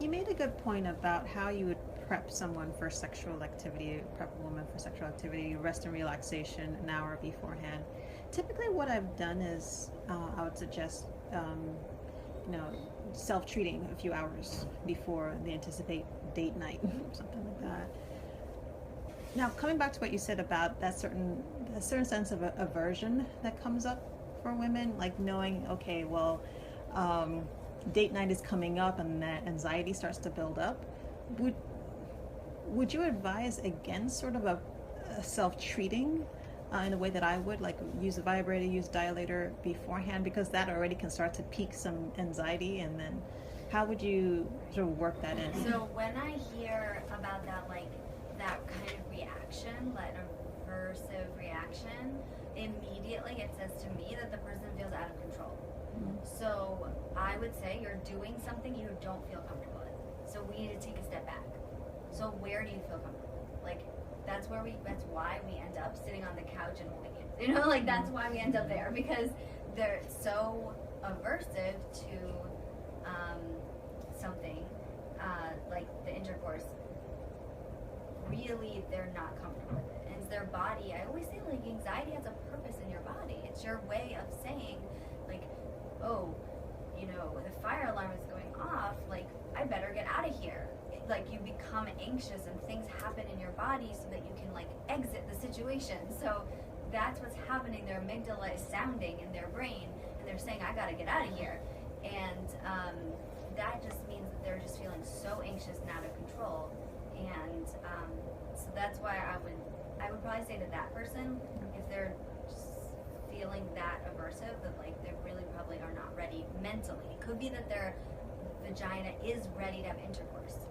You made a good point about how you would prep someone for sexual activity, prep a woman for sexual activity, rest and relaxation an hour beforehand. Typically, what I've done is I would suggest, you know, self-treating a few hours before the anticipate date night, something like that. Now, coming back to what you said about a certain sense of aversion that comes up for women, like knowing, okay, well, um, date night is coming up, and that anxiety starts to build up. Would would you advise against sort of a self-treating in a way that I would, like use a vibrator, use dilator beforehand, because that already can start to pique some anxiety, and then how would you sort of work that in? So when I hear about that, like that kind of reaction, that aversive reaction, immediately it says to me that the person feels out of control. So I would say you're doing something you don't feel comfortable with. So we need to take a step back. So where do you feel comfortable? Like that's why we end up sitting on the couch and holding it. You know, like that's why we end up there, because they're so aversive to something like the intercourse. Really, they're not comfortable with it. And it's their body. I always say, like, anxiety has a purpose in your body. It's your way of saying, like, oh, you know, the fire alarm is going off, like, I better get out of here. Like, you become anxious and things happen in your body so that you can, like, exit the situation. So that's what's happening. Their amygdala is sounding in their brain, and they're saying, I gotta get out of here. And that just means that they're just feeling so anxious and out of control. And so that's why I would probably say to that person, if they're just feeling that aversive, that like they really probably are not ready mentally. It could be that their vagina is ready to have intercourse,